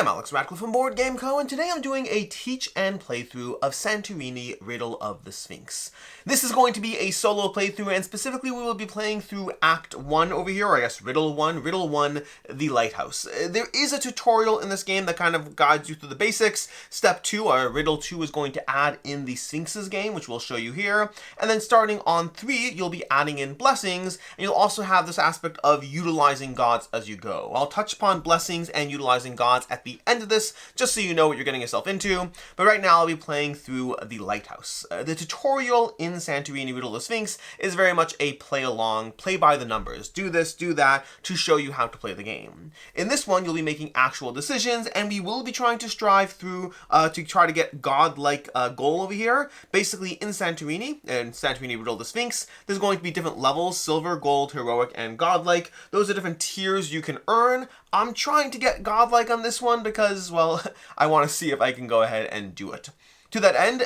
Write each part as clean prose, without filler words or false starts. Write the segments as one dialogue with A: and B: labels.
A: I'm Alex Radcliffe from Board Game Co, and today I'm doing a teach and playthrough of Santorini, Riddle of the Sphinx. This is going to be a solo playthrough, and specifically we will be playing through Act 1 over here, or I guess Riddle 1, the Lighthouse. There is a tutorial in this game that kind of guides you through the basics. Step 2, or Riddle 2, is going to add in the Sphinx's game, which we'll show you here. And then starting on 3, you'll be adding in blessings, and you'll also have this aspect of utilizing gods as you go. I'll touch upon blessings and utilizing gods at the end of this, just so you know what you're getting yourself into. But right now I'll be playing through the Lighthouse. The tutorial in Santorini Riddle of the Sphinx is very much a play along, play by the numbers, do this, do that, to show you how to play the game. In this one you'll be making actual decisions, and we will be trying to strive through to try to get godlike goal over here. Basically in Santorini, and Santorini Riddle of the Sphinx, there's going to be different levels: silver, gold, heroic, and godlike. Those are different tiers you can earn. I'm trying to get godlike on this one because, well, I want to see if I can go ahead and do it. To that end,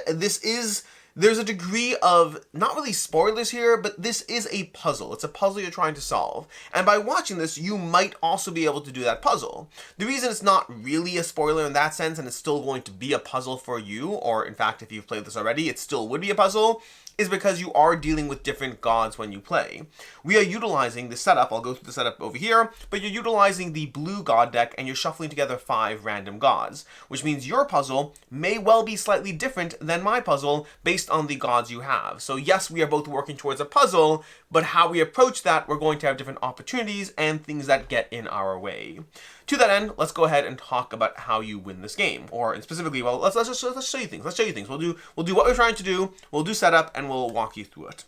A: there's a degree of, not really spoilers here, but this is a puzzle. It's a puzzle you're trying to solve. And by watching this, you might also be able to do that puzzle. The reason it's not really a spoiler in that sense, and it's still going to be a puzzle for you, or in fact, if you've played this already, it still would be a puzzle, is because you are dealing with different gods when you play. We are utilizing the setup, I'll go through the setup over here, but you're utilizing the blue god deck and you're shuffling together 5 random gods, which means your puzzle may well be slightly different than my puzzle based on the gods you have. So yes, we are both working towards a puzzle, but how we approach that, we're going to have different opportunities and things that get in our way. To that end, let's go ahead and talk about how you win this game, or specifically, well, let's show you things. Let's show you things. We'll do what we're trying to do. We'll do setup, and we'll walk you through it.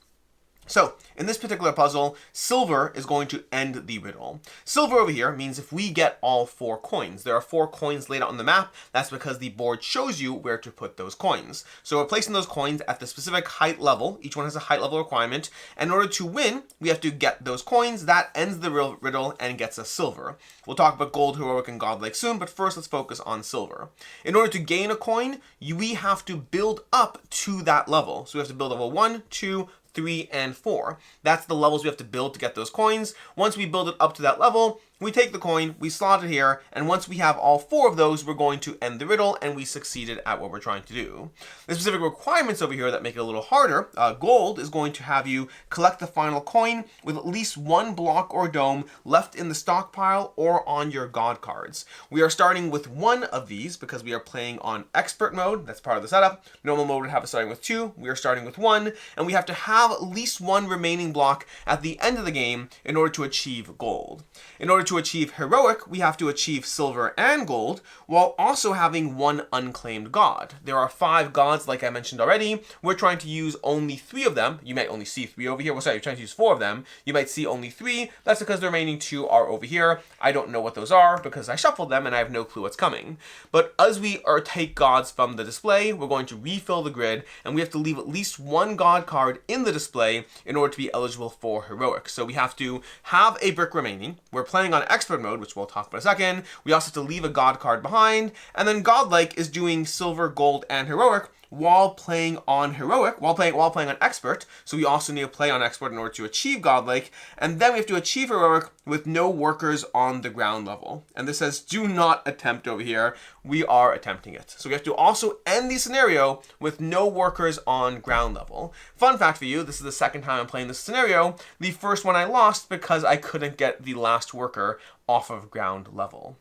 A: So, in this particular puzzle, silver is going to end the riddle. Silver over here means if we get all 4 coins. There are 4 coins laid out on the map. That's because the board shows you where to put those coins. So we're placing those coins at the specific height level. Each one has a height level requirement. And in order to win, we have to get those coins. That ends the riddle and gets us silver. We'll talk about gold, heroic, and godlike soon, but first let's focus on silver. In order to gain a coin, we have to build up to that level. So we have to build level 1, 2, 3, and 4. That's the levels we have to build to get those coins. Once we build it up to that level, we take the coin, we slot it here, and once we have all 4 of those, we're going to end the riddle, and we succeeded at what we're trying to do. The specific requirements over here that make it a little harder, gold is going to have you collect the final coin with at least 1 block or dome left in the stockpile or on your god cards. We are starting with 1 of these because we are playing on expert mode. That's part of the setup. Normal mode would have us starting with 2. We are starting with 1, and we have to have at least 1 remaining block at the end of the game in order to achieve gold. In order to achieve heroic, we have to achieve silver and gold while also having 1 unclaimed god. There are 5 gods, like I mentioned already. We're trying to use only 3 of them. You might only see 3 over here. Well, sorry, you're trying to use 4 of them. You might see only 3. That's because the remaining 2 are over here. I don't know what those are because I shuffled them and I have no clue what's coming. But as we take gods from the display, we're going to refill the grid, and we have to leave at least 1 god card in the display in order to be eligible for heroic. So we have to have a brick remaining. We're playing on expert mode, which we'll talk about in a second. We also have to leave a god card behind, and then godlike is doing silver, gold, and heroic while playing on heroic, while playing on expert. So we also need to play on expert in order to achieve godlike, and then we have to achieve heroic with no workers on the ground level. And this says do not attempt over here. We are attempting it. So we have to also end the scenario with no workers on ground level. Fun fact for you, this is the second time I'm playing this scenario. The first one I lost because I couldn't get the last worker off of ground level.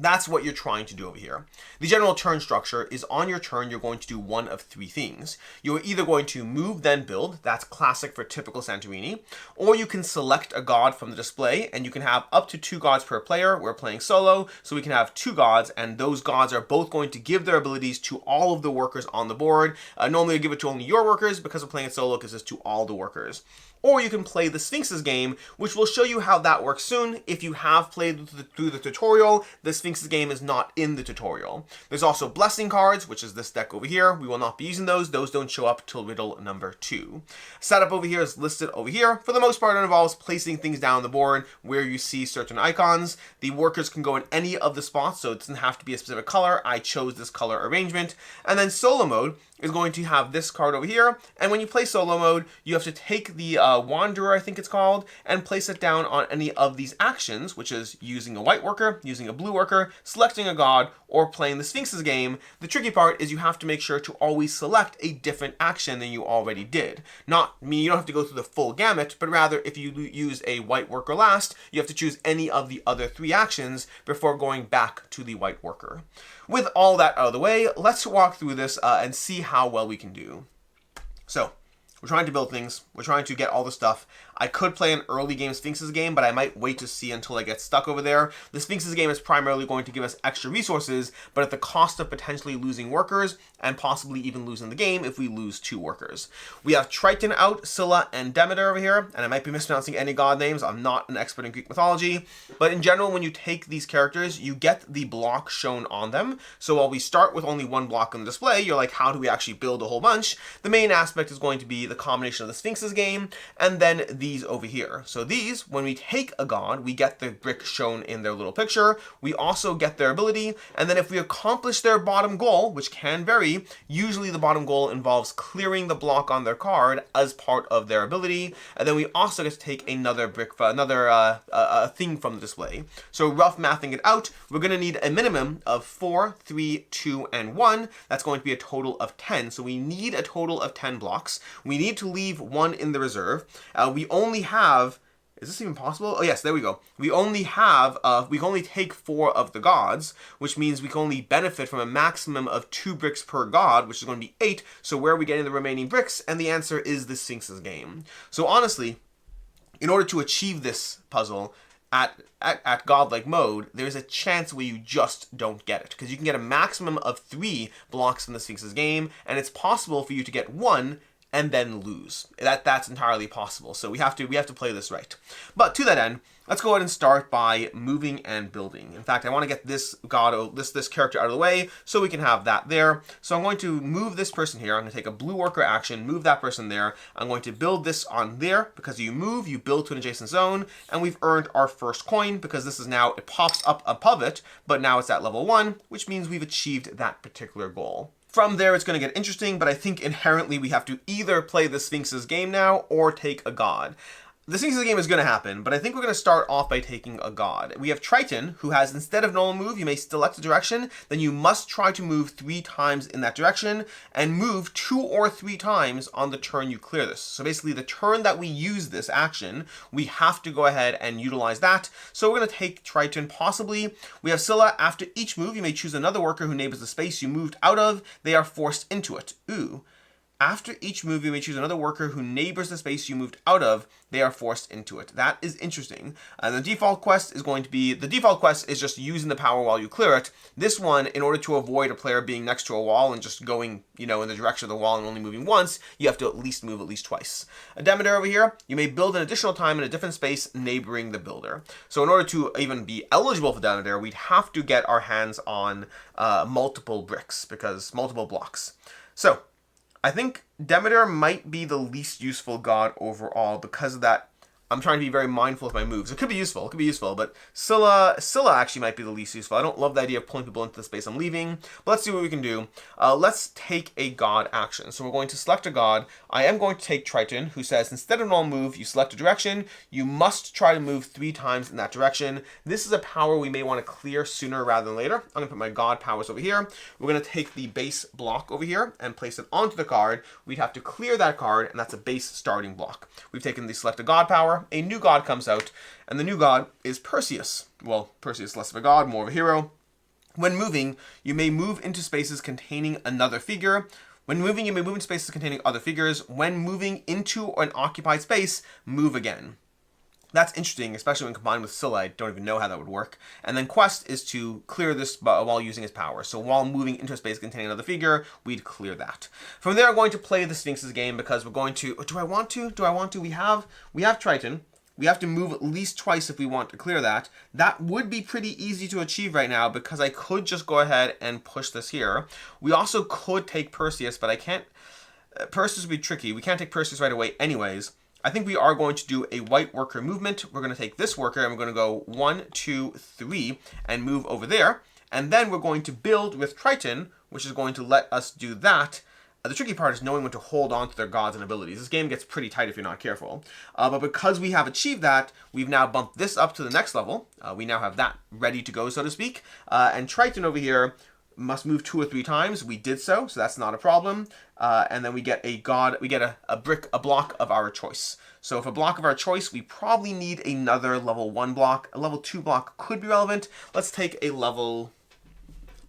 A: That's what you're trying to do over here. The general turn structure is on your turn, you're going to do one of 3 things. You're either going to move, then build. That's classic for typical Santorini. Or you can select a god from the display, and you can have up to 2 gods per player. We're playing solo, so we can have 2 gods, and those gods are both going to give their abilities to all of the workers on the board. Normally I give it to only your workers. Because we're playing it solo, because it's to all the workers. Or you can play the Sphinx's game, which will show you how that works soon. If you have played through the tutorial, the Sphinx's game is not in the tutorial. There's also blessing cards, which is this deck over here. We will not be using those. Those don't show up till riddle number 2. Setup over here is listed over here. For the most part, it involves placing things down the board where you see certain icons. The workers can go in any of the spots, so it doesn't have to be a specific color. I chose this color arrangement. And then solo mode is going to have this card over here, and when you play solo mode, you have to take the Wanderer, I think it's called, and place it down on any of these actions, which is using a white worker, using a blue worker, selecting a god, or playing the Sphinx's game. The tricky part is you have to make sure to always select a different action than you already did. Not, I mean, you don't have to go through the full gamut, but rather if you use a white worker last, you have to choose any of the other 3 actions before going back to the white worker. With all that out of the way, let's walk through this and see how well we can do. So, we're trying to build things. We're trying to get all the stuff. I could play an early game Sphinx's game, but I might wait to see until I get stuck over there. The Sphinx's game is primarily going to give us extra resources, but at the cost of potentially losing workers and possibly even losing the game if we lose 2 workers. We have Triton out, Scylla, and Demeter over here, and I might be mispronouncing any god names. I'm not an expert in Greek mythology, but in general, when you take these characters, you get the block shown on them. So while we start with only 1 block on the display, you're like, how do we actually build a whole bunch? The main aspect is going to be the combination of the Sphinx's game and then these over here. So these, when we take a god, we get the brick shown in their little picture. We also get their ability, and then if we accomplish their bottom goal, which can vary, usually the bottom goal involves clearing the block on their card as part of their ability, and then we also get to take another brick, another thing from the display. So rough mathing it out, we're going to need a minimum of 4, 3, 2, and 1. That's going to be a total of 10. So we need a total of 10 blocks. We need to leave 1 in the reserve. We only have, is this even possible? Oh yes, there we go. We only have, we can only take 4 of the gods, which means we can only benefit from a maximum of 2 bricks per god, which is going to be 8. So where are we getting the remaining bricks? And the answer is the Sphinx's game. So honestly, in order to achieve this puzzle, at godlike mode, there's a chance where you just don't get it, because you can get a maximum of 3 blocks in the Sphinx's game, and it's possible for you to get 1 and then lose. That's entirely possible. So we have to play this right. But to that end, let's go ahead and start by moving and building. In fact, I want to get this god, this character out of the way so we can have that there. So I'm going to move this person here. I'm going to take a blue worker action, move that person there. I'm going to build this on there, because you move, you build to an adjacent zone, and we've earned our first coin, because this is now, it pops up above it, but now it's at level 1, which means we've achieved that particular goal. From there, it's going to get interesting, but I think inherently we have to either play the Sphinx's game now or take a god. The Sphinx's game is going to happen, but I think we're going to start off by taking a god. We have Triton, who has, instead of normal move, you may select a direction, then you must try to move 3 times in that direction, and move 2 or 3 times on the turn you clear this. So basically, the turn that we use this action, we have to go ahead and utilize that. So we're going to take Triton, possibly. We have Scylla. After each move, you may choose another worker who neighbors the space you moved out of. They are forced into it. Ooh. After each move, you may choose another worker who neighbors the space you moved out of. They are forced into it. That is interesting. And the default quest is going to be, the default quest is just using the power while you clear it. This one, in order to avoid a player being next to a wall and just going, in the direction of the wall and only moving once, you have to at least move at least twice. A Demeter over here, you may build an additional time in a different space neighboring the builder. So in order to even be eligible for Demeter, we'd have to get our hands on multiple bricks, because multiple blocks. So I think Demeter might be the least useful god overall, because of that. I'm trying to be very mindful of my moves. It could be useful, but Scylla actually might be the least useful. I don't love the idea of pulling people into the space I'm leaving, but let's see what we can do. Let's take a god action. So we're going to select a god. I am going to take Triton, who says, instead of normal move, you select a direction. You must try to move 3 times in that direction. This is a power we may want to clear sooner rather than later. I'm going to put my god powers over here. We're going to take the base block over here and place it onto the card. We'd have to clear that card, and that's a base starting block. We've taken the select a god power. A new god comes out, and the new god is Perseus. Well, Perseus less of a god, more of a hero. When moving, you may move into spaces containing another figure. When moving, you may move into spaces containing other figures. When moving into an occupied space, move again. That's interesting, especially when combined with Scylla. I don't even know how that would work. And then quest is to clear this while using his power. So while moving into a space containing another figure, we'd clear that. From there, I'm going to play the Sphinx's game, because we're going to, do I want to? We have Triton. We have to move at least twice if we want to clear that. That would be pretty easy to achieve right now, because I could just go ahead and push this here. We also could take Perseus, but I can't. Perseus would be tricky. We can't take Perseus right away anyways. I think we are going to do a white worker movement. We're going to take this worker and we're going to go 1, 2, 3 and move over there. And then we're going to build with Triton, which is going to let us do that. The tricky part is knowing when to hold on to their gods and abilities. This game gets pretty tight if you're not careful. But because we have achieved that, we've now bumped this up to the next level. We now have that ready to go, so to speak. And Triton over here must move 2 or 3 times. We did so that's not a problem. And then we get a god, we get a block of our choice. So if a block of our choice, we probably need another level 1 block. A level 2 block could be relevant. Let's take a level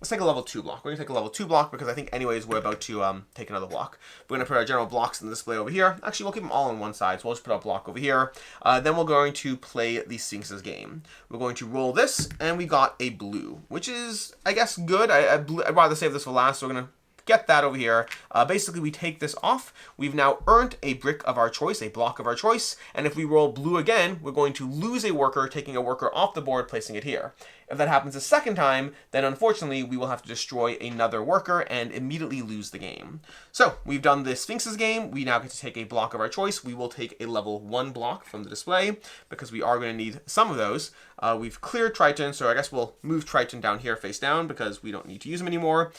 A: 2 block. We're going to take a level 2 block because I think anyways we're about to take another block. We're going to put our general blocks in the display over here. Actually, we'll keep them all on one side, so we'll just put our block over here. Then we're going to play the Sphinx's game. We're going to roll this, and we got a blue, which is, I guess, good. I'd rather save this for last, so we're going to get that over here. Basically, we take this off. We've now earned a brick of our choice, a block of our choice, and if we roll blue again, we're going to lose a worker, taking a worker off the board, placing it here. If that happens a second time, then unfortunately, we will have to destroy another worker and immediately lose the game. So, we've done the Sphinx's game. We now get to take a block of our choice. We will take a level 1 block from the display, because we are going to need some of those. We've cleared Triton, so I guess we'll move Triton down here face down, because we don't need to use him anymore.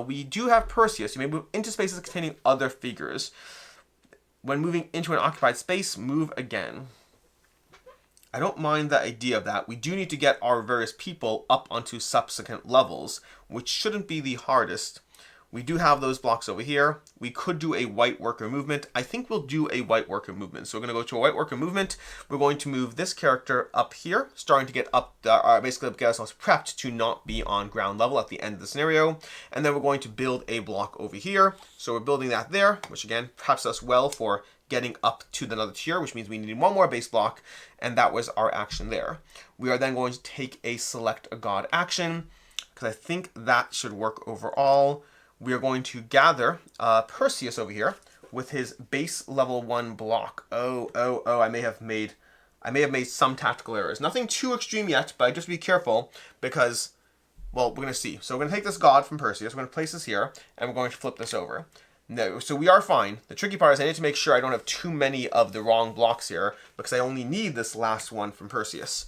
A: We do have Perseus. You may move into spaces containing other figures. When moving into an occupied space, move again. I don't mind the idea of that. We do need to get our various people up onto subsequent levels, which shouldn't be the hardest. We do have those blocks over here. We could do a white worker movement. I think we'll do a white worker movement. So we're going to go to a white worker movement. We're going to move this character up here, starting to get up, basically get ourselves prepped to not be on ground level at the end of the scenario. And then we're going to build a block over here. So we're building that there, which again preps us well for getting up to another tier, which means we need 1 more base block, and that was our action there. We are then going to take a select a god action, because I think that should work overall. We are going to gather Perseus over here with his base level 1 block. I may have made some tactical errors. Nothing too extreme yet, but just be careful because, well, we're going to see. So we're going to take this god from Perseus, we're going to place this here, and we're going to flip this over. No, so we are fine. The tricky part is I need to make sure I don't have too many of the wrong blocks here, because I only need this last one from Perseus.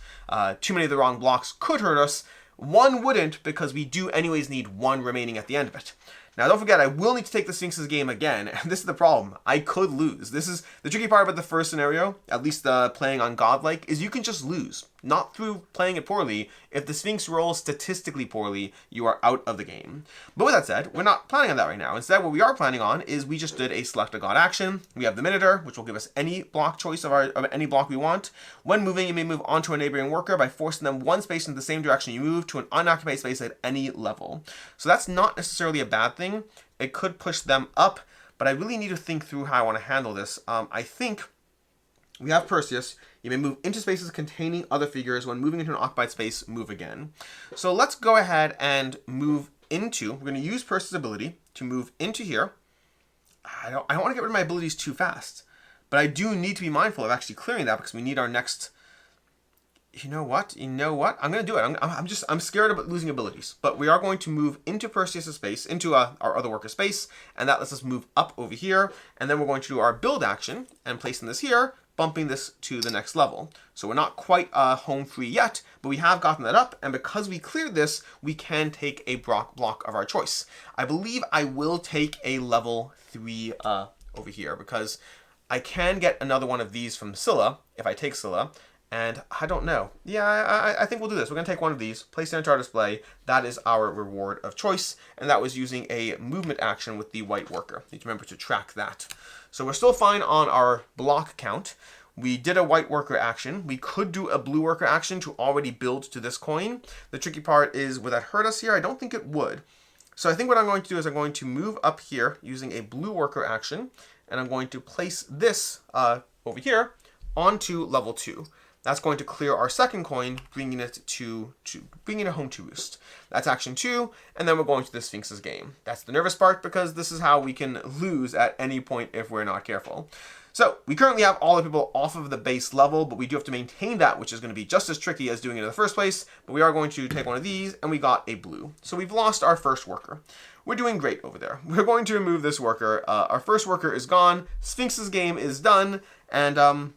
A: Too many of the wrong blocks could hurt us. 1 wouldn't, because we do anyways need 1 remaining at the end of it. Now, don't forget, I will need to take the Sphinx's game again, and this is the problem. I could lose. This is the tricky part about the first scenario, at least playing on Godlike, is you can just lose. Not through playing it poorly. If the Sphinx rolls statistically poorly, you are out of the game. But with that said, we're not planning on that right now. Instead, what we are planning on is we just did a select a god action. We have the Minotaur, which will give us any block choice of any block we want. When moving, you may move onto a neighboring worker by forcing them 1 space in the same direction you move to an unoccupied space at any level. So that's not necessarily a bad thing. It could push them up, but I really need to think through how I want to handle this. I think we have Perseus. You may move into spaces containing other figures. When moving into an occupied space, move again. So let's go ahead and move into, we're going to use Perseus' ability to move into here. I don't want to get rid of my abilities too fast, but I do need to be mindful of actually clearing that because we need our next, you know what? I'm going to do it. I'm scared about losing abilities, but we are going to move into Perseus' space, into our other worker space, and that lets us move up over here, and then we're going to do our build action and placing this here, bumping this to the next level. So we're not quite home free yet, but we have gotten that up, and because we cleared this, we can take a block of our choice. I believe I will take a level 3 over here, because I can get another one of these from Scylla, if I take Scylla, and I don't know. Yeah, I think we'll do this. We're going to take one of these, place it into our display. That is our reward of choice, and that was using a movement action with the white worker. Need to remember to track that. So we're still fine on our block count. We did a white worker action. We could do a blue worker action to already build to this coin. The tricky part is, would that hurt us here? I don't think it would. So I think what I'm going to do is I'm going to move up here using a blue worker action, and I'm going to place this over here onto level 2. That's going to clear our second coin, bringing it home to roost. That's action 2, and then we're going to the Sphinx's game. That's the nervous part, because this is how we can lose at any point if we're not careful. So we currently have all the people off of the base level, but we do have to maintain that, which is going to be just as tricky as doing it in the first place. But we are going to take one of these, and we got a blue. So we've lost our first worker. We're doing great over there. We're going to remove this worker. Our first worker is gone. Sphinx's game is done, and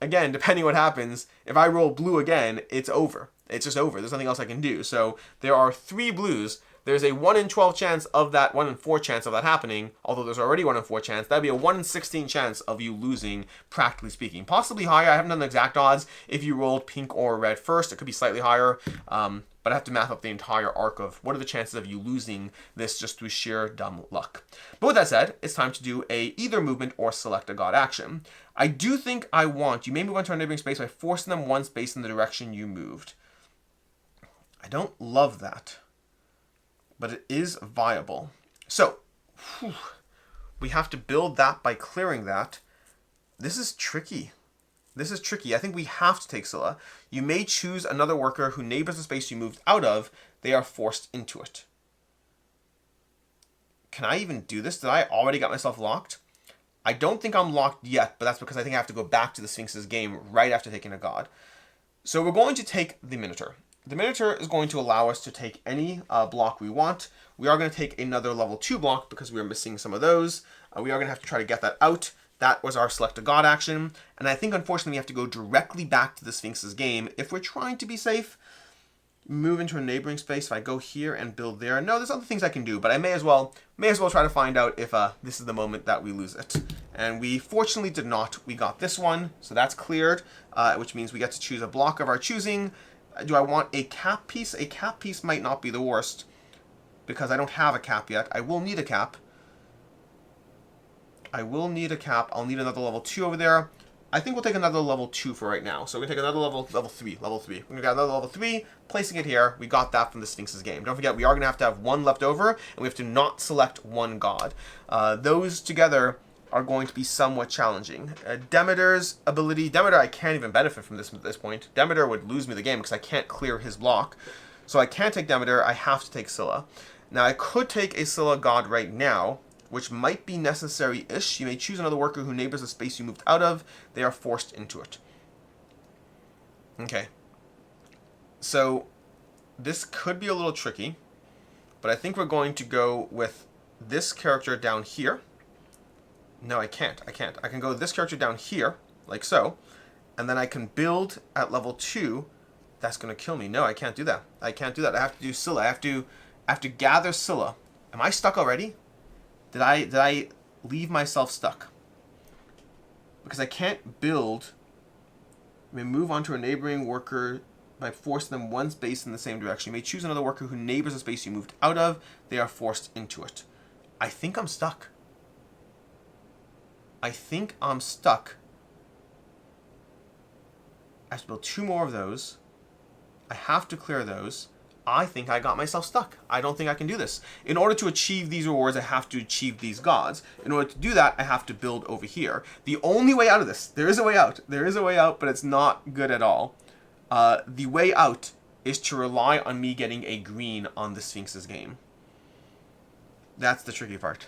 A: again, depending what happens, if I roll blue again, it's over. It's just over. There's nothing else I can do. So there are 3 blues. there's a 1 in 12 chance of that, 1 in 4 chance of that happening, although there's already 1 in 4 chance. That'd be a 1 in 16 chance of you losing, practically speaking. Possibly higher. I haven't done the exact odds. If you rolled pink or red first, it could be slightly higher. But I have to math up the entire arc of what are the chances of you losing this just through sheer dumb luck. But with that said, it's time to do a either movement or select a god action. I do think I want, you may move onto a neighboring space by forcing them one space in the direction you moved. I don't love that, but it is viable. So, we have to build that by clearing that. This is tricky. This is tricky. I think we have to take Scylla. You may choose another worker who neighbors the space you moved out of. They are forced into it. Can I even do this? Did I already got myself locked? I don't think I'm locked yet, but that's because I think I have to go back to the Sphinx's game right after taking a god. So we're going to take the Minotaur. The Minotaur is going to allow us to take any block we want. We are going to take another level 2 block because we are missing some of those. We are going to have to try to get that out. That was our select a god action. And I think, unfortunately, we have to go directly back to the Sphinx's game if we're trying to be safe. Move into a neighboring space. If I go here and build there. No, there's other things I can do, but I may as well try to find out if this is the moment that we lose it. And we fortunately did not. We got this one, so that's cleared, which means we get to choose a block of our choosing. Do I want a cap piece? A cap piece might not be the worst because I don't have a cap yet. I will need a cap. I'll need another level 2 over there. I think we'll take another level 2 for right now. So we're going to take another level 3. We're going to get another level 3, placing it here. We got that from the Sphinx's game. Don't forget, we are going to have one left over, and we have to not select one god. Those together are going to be somewhat challenging. Demeter's ability. Demeter, I can't even benefit from this at this point. Demeter would lose me the game because I can't clear his block. So I can't take Demeter. I have to take Scylla. Now, I could take a Scylla god right now, which might be necessary-ish. You may choose another worker who neighbors the space you moved out of. They are forced into it. Okay. So, this could be a little tricky, but I think we're going to go with this character down here. No, I can't. I can go with this character down here, like so, and then I can build at level 2. That's going to kill me. No, I can't do that. I can't do that. I have to do Scylla. I have to gather Scylla. Am I stuck already? Did I leave myself stuck? Because I can't build. I may move onto a neighboring worker by forcing them one space in the same direction. You may choose another worker who neighbors the space you moved out of. They are forced into it. I think I'm stuck. I have to build 2 more of those. I have to clear those. I think I got myself stuck. I don't think I can do this. In order to achieve these rewards, I have to achieve these gods. In order to do that, I have to build over here. The only way out of this, there is a way out. There is a way out, but it's not good at all. The way out is to rely on me getting a green on the Sphinx's game. That's the tricky part.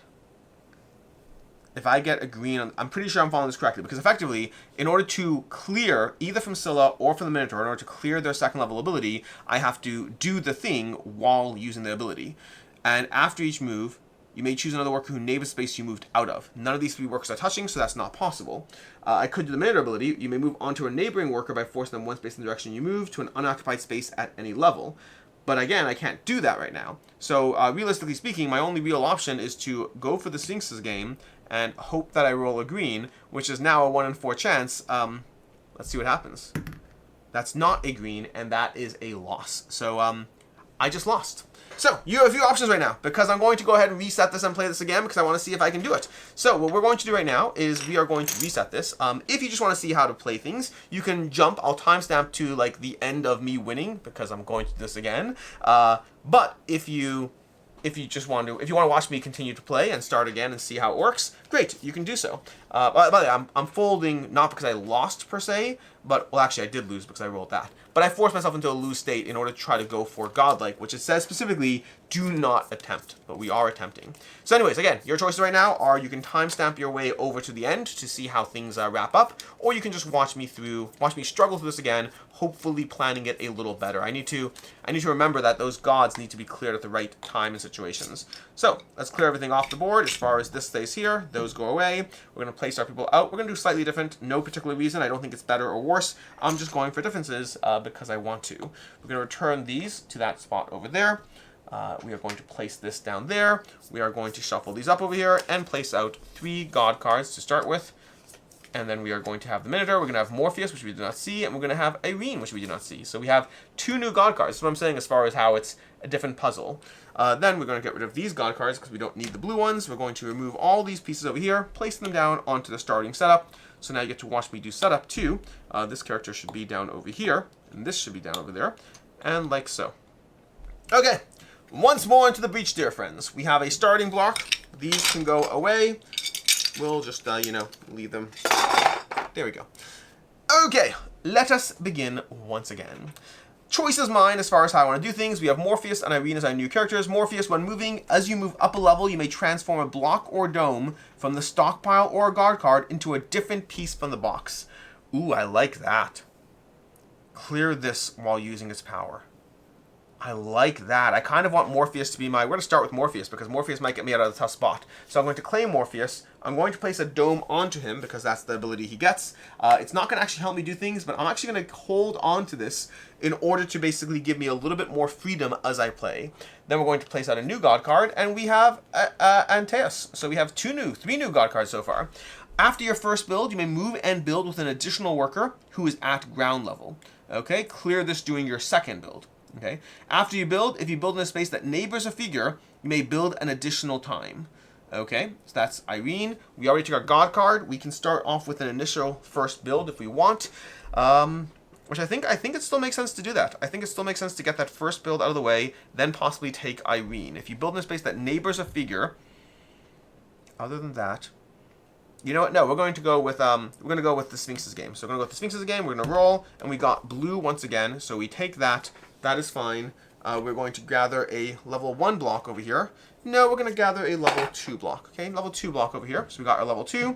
A: If I get a green, I'm pretty sure I'm following this correctly, because effectively, in order to clear, either from Scylla or from the Minotaur, in order to clear their second level ability, I have to do the thing while using the ability. And after each move, you may choose another worker who neighbors space you moved out of. None of these 3 workers are touching, so that's not possible. I could do the Minotaur ability. You may move onto a neighboring worker by forcing them one space in the direction you move to an unoccupied space at any level. But again, I can't do that right now. So realistically speaking, my only real option is to go for the Sphinx's game and hope that I roll a green, which is now a 1 in 4 chance. Let's see what happens. That's not a green, and that is a loss. So I just lost. So you have a few options right now, because I'm going to go ahead and reset this and play this again because I want to see if I can do it. So what we're going to do right now is we are going to reset this. If you just want to see how to play things, you can jump. I'll timestamp to like the end of me winning because I'm going to do this again. But if you want to watch me continue to play and start again and see how it works, great, you can do so. By the way, I'm folding not because I lost per se, but, well, actually I did lose because I rolled that. But I forced myself into a lose state in order to try to go for godlike, which it says specifically, do not attempt, but we are attempting. So anyways, again, your choices right now are you can timestamp your way over to the end to see how things wrap up, or you can just watch me struggle through this again, hopefully planning it a little better. I need to remember that those gods need to be cleared at the right time and situations. So let's clear everything off the board. As far as this stays here, those go away. We're going to place our people out. We're going to do slightly different, no particular reason. I don't think it's better or worse. I'm just going for differences because I want to. We're going to return these to that spot over there. We are going to place this down there. We are going to shuffle these up over here and place out 3 god cards to start with. And then we are going to have the Minotaur, we're going to have Morpheus, which we do not see, and we're going to have Irene, which we do not see. So we have 2 new god cards. That's what I'm saying as far as how it's a different puzzle. Then we're going to get rid of these god cards because we don't need the blue ones. We're going to remove all these pieces over here, place them down onto the starting setup. So now you get to watch me do setup 2. This character should be down over here, and this should be down over there, and like so. Okay, once more into the breach, dear friends. We have a starting block. These can go away. We'll just, leave them. There we go. Okay, let us begin once again. Choice is mine as far as how I want to do things. We have Morpheus and Irene as our new characters. Morpheus, when moving, as you move up a level, you may transform a block or dome from the stockpile or a guard card into a different piece from the box. Ooh, I like that. Clear this while using its power. I like that. I kind of want Morpheus to be we're going to start with Morpheus because Morpheus might get me out of the tough spot. So I'm going to claim Morpheus. I'm going to place a dome onto him because that's the ability he gets. It's not going to actually help me do things, but I'm actually going to hold on to this in order to basically give me a little bit more freedom as I play. Then we're going to place out a new god card, and we have Antaeus. So we have 3 new god cards so far. After your first build, you may move and build with an additional worker who is at ground level. Okay, clear this doing your second build. Okay. After you build, if you build in a space that neighbors a figure, you may build an additional time. Okay, so that's Irene. We already took our god card. We can start off with an initial first build if we want, which I think it still makes sense to do that. I think it still makes sense to get that first build out of the way, then possibly take Irene. If you build in a space that neighbors a figure, other than that, you know what? No, we're going to go with the Sphinx's game. So we're going to go with the Sphinx's game. We're going to roll, and we got blue once again. So we take that. That is fine. We're going to gather a level 1 block over here. No, we're going to gather a level 2 block. Okay, level 2 block over here. So we got our level 2.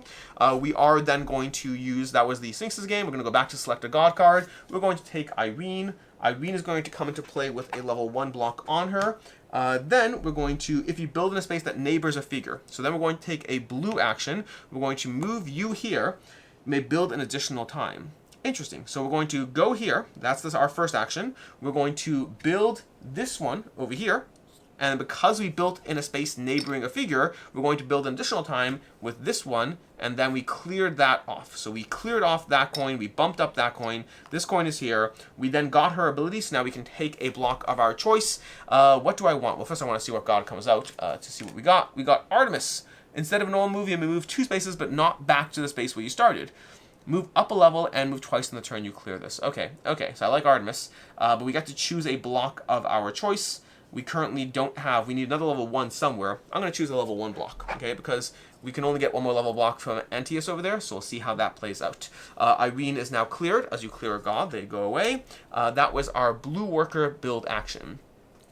A: We are then going to use, that was the Sphinx's game. We're going to go back to select a god card. We're going to take Irene. Irene is going to come into play with a level 1 block on her. Then we're going to, if you build in a space that neighbors a figure, so then we're going to take a blue action. We're going to move you here. You may build an additional time. Interesting. So we're going to go here. That's our first action. We're going to build this one over here. And because we built in a space neighboring a figure, we're going to build an additional time with this one. And then we cleared that off. So we cleared off that coin. We bumped up that coin. This coin is here. We then got her ability. So now we can take a block of our choice. What do I want? Well, first I want to see what god comes out to see what we got. We got Artemis. Instead of a normal move, you may move 2 spaces, but not back to the space where you started. Move up a level and move twice in the turn you clear this. Okay, so I like Artemis, but we got to choose a block of our choice. We currently don't have, we need another level 1 somewhere. I'm going to choose a level 1 block, okay, because we can only get 1 more level block from Antaeus over there, so we'll see how that plays out. Irene is now cleared. As you clear a god, they go away. That was our blue worker build action.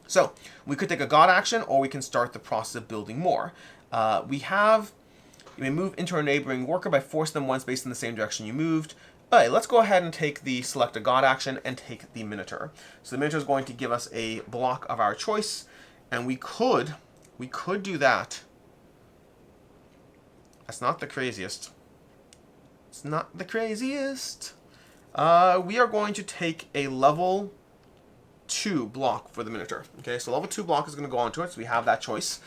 A: So we could take a god action, or we can start the process of building more. You may move into a neighboring worker by forcing them 1 space in the same direction you moved. All right, let's go ahead and take the select a god action and take the Minotaur. So the Minotaur is going to give us a block of our choice, and we could do that. That's not the craziest. It's not the craziest. We are going to take a level 2 block for the Minotaur. Okay, so level 2 block is going to go onto it, so we have that choice.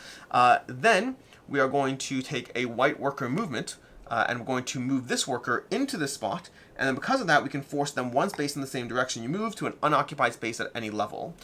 A: Then we are going to take a white worker movement, and we're going to move this worker into this spot, and then because of that, we can force them 1 space in the same direction you move to an unoccupied space at any level.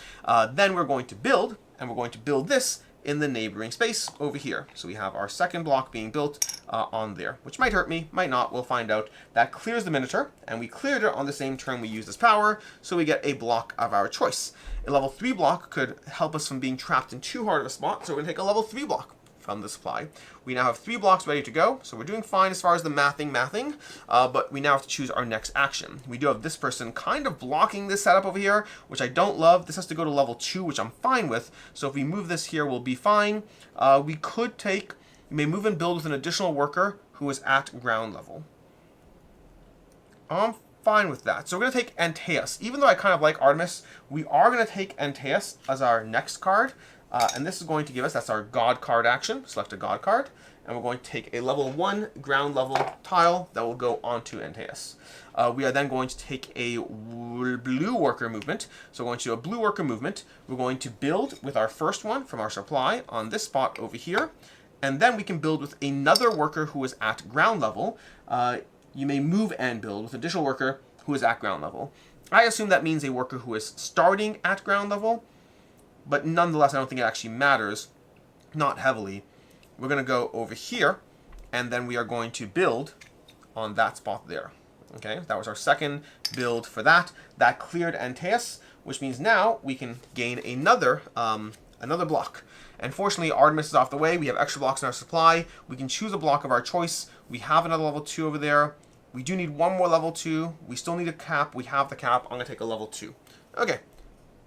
A: Then we're going to build, and we're going to build this in the neighboring space over here. So we have our second block being built on there, which might hurt me, might not, we'll find out. That clears the Minotaur, and we cleared it on the same turn we used as power, so we get a block of our choice. A level 3 block could help us from being trapped in too hard of a spot, so we're going to take a level 3 block from the supply. We now have 3 blocks ready to go, so we're doing fine as far as the mathing, but we now have to choose our next action. We do have this person kind of blocking this setup over here, which I don't love. This has to go to level 2, which I'm fine with, so if we move this here, we'll be fine. We could take, you may move and build with an additional worker who is at ground level. I'm fine with that. So we're going to take Antaeus. Even though I kind of like Artemis, we are going to take Antaeus as our next card. And this is going to give us, that's our God card action. Select a God card. And we're going to take a level 1 ground level tile that will go onto Antaeus. We are then going to take a blue worker movement. So we're going to do a blue worker movement. We're going to build with our first one from our supply on this spot over here. And then we can build with another worker who is at ground level. You may move and build with additional worker who is at ground level. I assume that means a worker who is starting at ground level, but nonetheless, I don't think it actually matters, not heavily. We're going to go over here, and then we are going to build on that spot there. Okay, that was our second build for that. That cleared Antaeus, which means now we can gain another block. And fortunately, Artemis is off the way. We have extra blocks in our supply. We can choose a block of our choice. We have another level 2 over there. We do need one more level 2. We still need a cap. We have the cap. I'm going to take a level 2. Okay.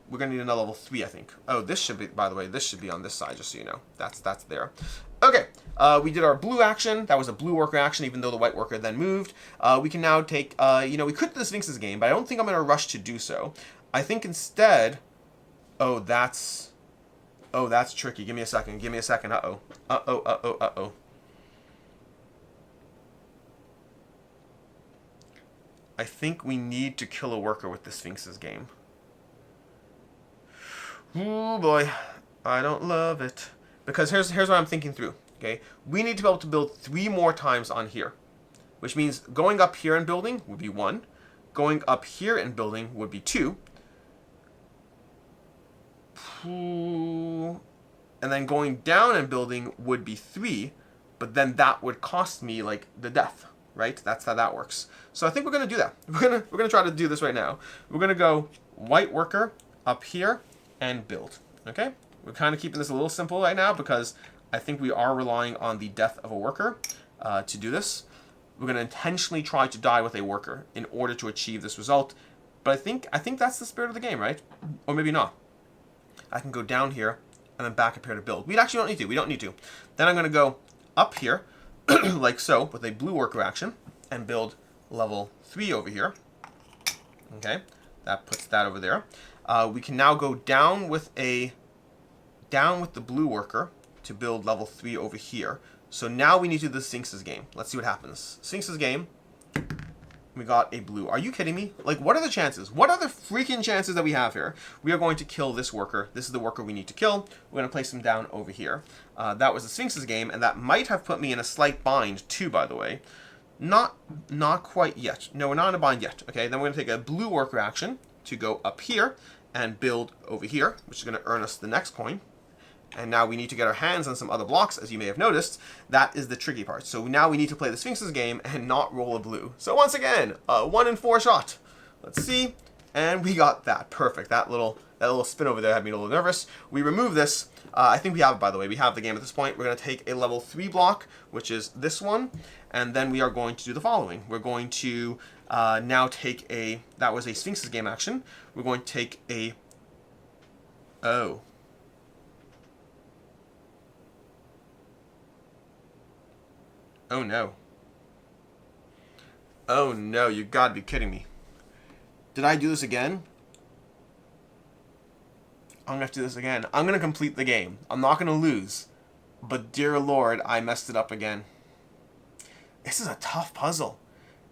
A: We're going to need another level 3, I think. Oh, this should be, by the way, this should be on this side, just so you know. That's there. Okay. We did our blue action. That was a blue worker action, even though the white worker then moved. We can now take, we could do the Sphinx's game, but I don't think I'm going to rush to do so. I think instead, oh, that's tricky. Give me a second. Give me a second. Uh-oh. Uh-oh, uh-oh, uh-oh. I think we need to kill a worker with the Sphinx's game. Ooh, boy. I don't love it. Because here's what I'm thinking through. Okay? We need to be able to build 3 more times on here. Which means going up here and building would be 1. Going up here and building would be 2. And then going down and building would be 3. But then that would cost me, like, the death. Right? That's how that works. So I think we're going to do that. We're gonna try to do this right now. We're going to go white worker up here and build. Okay? We're kind of keeping this a little simple right now because I think we are relying on the death of a worker to do this. We're going to intentionally try to die with a worker in order to achieve this result. But I think that's the spirit of the game, right? Or maybe not. I can go down here and then back up here to build. We actually don't need to. We don't need to. Then I'm going to go up here like so, with a blue worker action, and build level 3 over here. Okay, that puts that over there. We can now go down with the blue worker to build level 3 over here. So now we need to do the Sphinx's game. Let's see what happens. Sphinx's game. We got a blue. Are you kidding me? Like, what are the chances? What are the freaking chances that we have here? We are going to kill this worker. This is the worker we need to kill. We're going to place him down over here. That was the Sphinx's game, and that might have put me in a slight bind too, by the way. Not quite yet. No, we're not in a bind yet. Okay, then we're going to take a blue worker action to go up here and build over here, which is going to earn us the next coin. And now we need to get our hands on some other blocks, as you may have noticed. That is the tricky part. So now we need to play the Sphinx's game and not roll a blue. So once again, a 1 in 4 shot. Let's see. And we got that. Perfect. That little spin over there had me a little nervous. We remove this. I think we have it, by the way. We have the game at this point. We're going to take a level 3 block, which is this one. And then we are going to do the following. We're going to now take a... That was a Sphinx's game action. We're going to take a... Oh... Oh no. Oh no, you gotta be kidding me. Did I do this again? I'm gonna have to do this again. I'm gonna complete the game. I'm not gonna lose. But dear Lord, I messed it up again. This is a tough puzzle.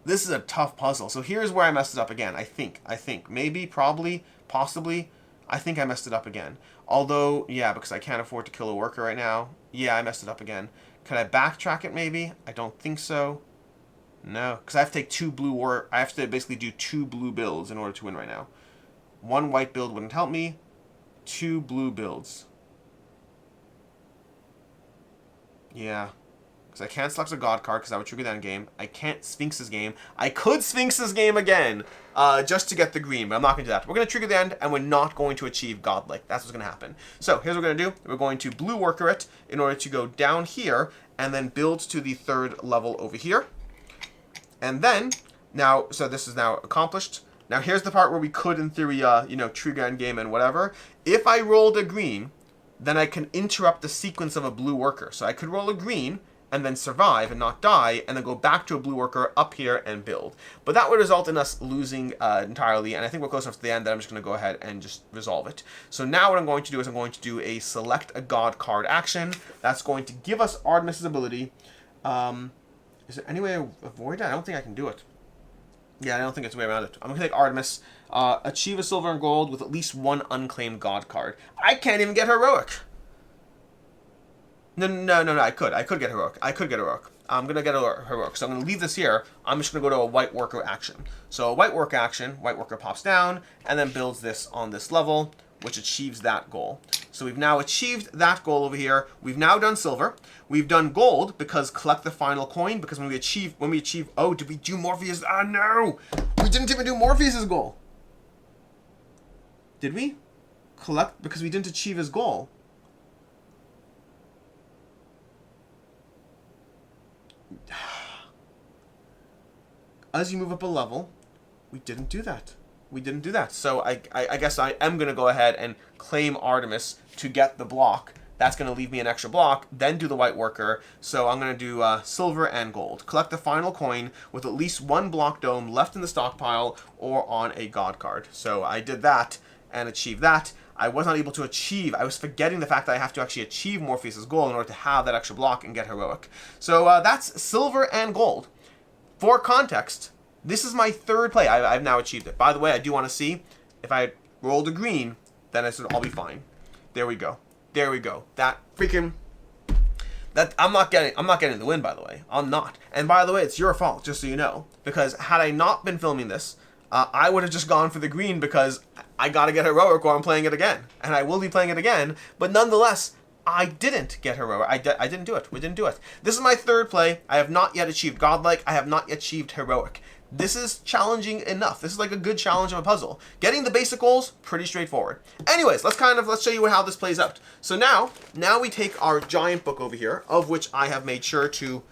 A: This is a tough puzzle. So here's where I messed it up again, I think. Maybe, probably, possibly. I think I messed it up again. Although, yeah, because I can't afford to kill a worker right now. Yeah, I messed it up again. Could I backtrack it maybe? I don't think so. No, because I have to take 2 blue I have to basically do 2 blue builds in order to win right now. 1 white build wouldn't help me. 2 blue builds. Yeah. Because I can't select a God card because that would trigger that in game. I can't Sphinx's game. I could Sphinx's game again just to get the green, but I'm not going to do that. We're going to trigger the end, and we're not going to achieve Godlike. That's what's going to happen. So here's what we're going to do. We're going to blue worker it in order to go down here and then build to the 3rd level over here. And then, now, so this is now accomplished. Now here's the part where we could, in theory, trigger end game and whatever. If I rolled a green, then I can interrupt the sequence of a blue worker. So I could roll a green and then survive and not die, and then go back to a blue worker up here and build. But that would result in us losing entirely, and I think we're close enough to the end that I'm just going to go ahead and just resolve it. So now what I'm going to do is I'm going to do a select a god card action. That's going to give us Artemis's ability. Is there any way to avoid that? I don't think I can do it. Yeah, I don't think it's a way around it. I'm going to take Artemis, achieve a silver and gold with at least one unclaimed god card. I can't even get heroic. No, I could get heroic. I'm going to get a heroic. So I'm going to leave this here. I'm just going to go to a white worker action. So a white worker action, white worker pops down, and then builds this on this level, which achieves that goal. So we've now achieved that goal over here. We've now done silver. We've done gold because collect the final coin, because when we achieve, oh, did we do Morpheus? Ah, no! We didn't even do Morpheus's goal. Did we? Collect, because we didn't achieve his goal. As you move up a level, we didn't do that. So I guess I am going to go ahead and claim Artemis to get the block. That's going to leave me an extra block, then do the white worker. So I'm going to do silver and gold. Collect the final coin with at least one block dome left in the stockpile or on a god card. So I did that and achieved that. I was not able to achieve, I was forgetting the fact that I have to actually achieve Morpheus' goal in order to have that extra block and get heroic. So that's silver and gold. For context, this is my third play. I've now achieved it. By the way, I do want to see if I rolled a green, then it should all be fine. There we go. That freaking, that I'm not getting the win, by the way. I'm not. And by the way, it's your fault, just so you know, because had I not been filming this, I would have just gone for the green because I got to get heroic or I'm playing it again, and I will be playing it again. But nonetheless, I didn't get heroic. I didn't do it. We didn't do it. This is my third play. I have not yet achieved godlike. I have not yet achieved heroic. This is challenging enough. This is like a good challenge of a puzzle. Getting the basic goals, pretty straightforward. Anyways, let's show you how this plays out. So now we take our giant book over here, of which I have made sure to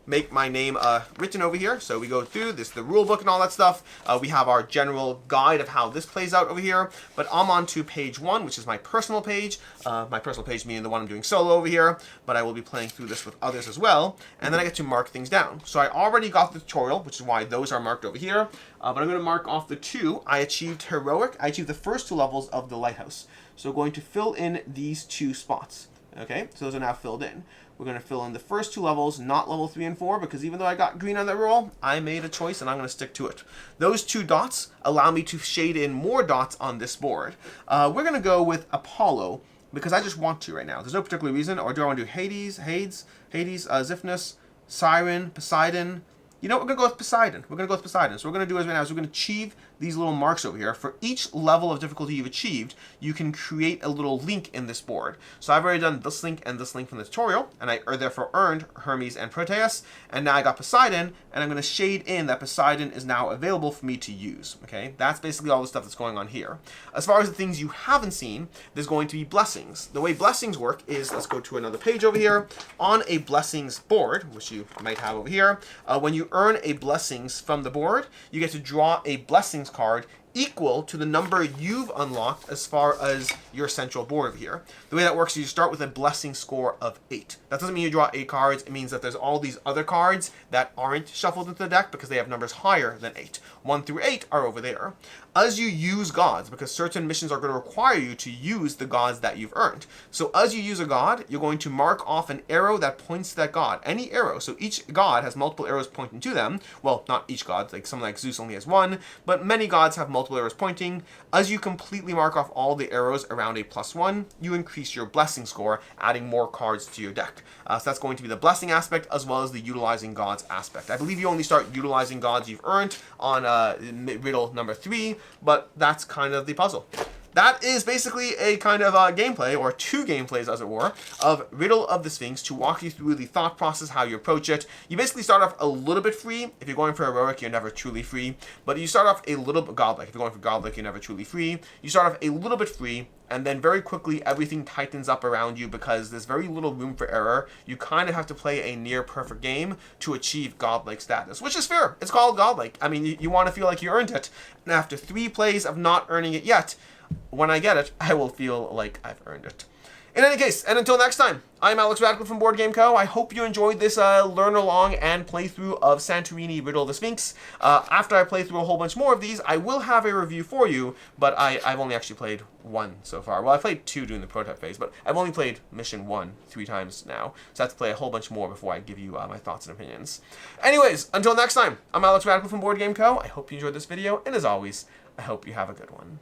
A: make my name written over here. So we go through this, the rule book and all that stuff. We have our general guide of how this plays out over here. But I'm on to page 1, which is my personal page. My personal page meaning the one I'm doing solo over here. But I will be playing through this with others as well. And then I get to mark things down. So I already got the tutorial, which is why those are marked over here. But I'm going to mark off the 2. I achieved heroic. I achieved the first 2 levels of the Lighthouse. So going to fill in these 2 spots. Okay, so those are now filled in. We're going to fill in the first 2 levels, not level 3 and 4, because even though I got green on that roll, I made a choice and I'm going to stick to it. Those 2 dots allow me to shade in more dots on this board. We're going to go with Apollo, because I just want to right now. There's no particular reason. Or do I want to do Hades, Xiphnis, Siren, Poseidon? You know what, we're going to go with Poseidon. So what we're going to do is right now is we're going to achieve these little marks over here. For each level of difficulty you've achieved, you can create a little link in this board. So I've already done this link and this link from the tutorial, and I therefore earned Hermes and Proteus, and now I got Poseidon, and I'm going to shade in that Poseidon is now available for me to use. Okay, that's basically all the stuff that's going on here. As far as the things you haven't seen, there's going to be blessings. The way blessings work is, let's go to another page over here. On a blessings board, which you might have over here, when you earn a blessings from the board, you get to draw a blessings card equal to the number you've unlocked as far as your central board over here. The way that works is you start with a blessing score of 8. That doesn't mean you draw 8 cards. It means that there's all these other cards that aren't shuffled into the deck because they have numbers higher than 8. 1 through 8 are over there. As you use gods, because certain missions are going to require you to use the gods that you've earned. So as you use a god, you're going to mark off an arrow that points to that god. Any arrow. So each god has multiple arrows pointing to them. Well, not each god. Like someone like Zeus only has 1, but many gods have multiple arrows pointing. As you completely mark off all the arrows around a +1, you increase your blessing score, adding more cards to your deck. So that's going to be the blessing aspect as well as the utilizing gods aspect. I believe you only start utilizing gods you've earned on riddle number 3, but that's kind of the puzzle. That is basically a kind of gameplay, or 2 gameplays as it were, of Riddle of the Sphinx to walk you through the thought process, how you approach it. You basically start off a little bit free. If you're going for heroic, you're never truly free. But you start off a little bit godlike. If you're going for godlike, you're never truly free. You start off a little bit free, and then very quickly everything tightens up around you because there's very little room for error. You kind of have to play a near perfect game to achieve godlike status, which is fair. It's called godlike. I mean, you want to feel like you earned it. And after 3 plays of not earning it yet, when I get it, I will feel like I've earned it. In any case, and until next time, I'm Alex Radical from Board Game Co. I hope you enjoyed this learn-along and playthrough of Santorini Riddle of the Sphinx. After I play through a whole bunch more of these, I will have a review for you, but I've only actually played one so far. Well, I played two during the prototype phase, but I've only played Mission 1 3 times now, so I have to play a whole bunch more before I give you my thoughts and opinions. Anyways, until next time, I'm Alex Radical from Board Game Co. I hope you enjoyed this video, and as always, I hope you have a good one.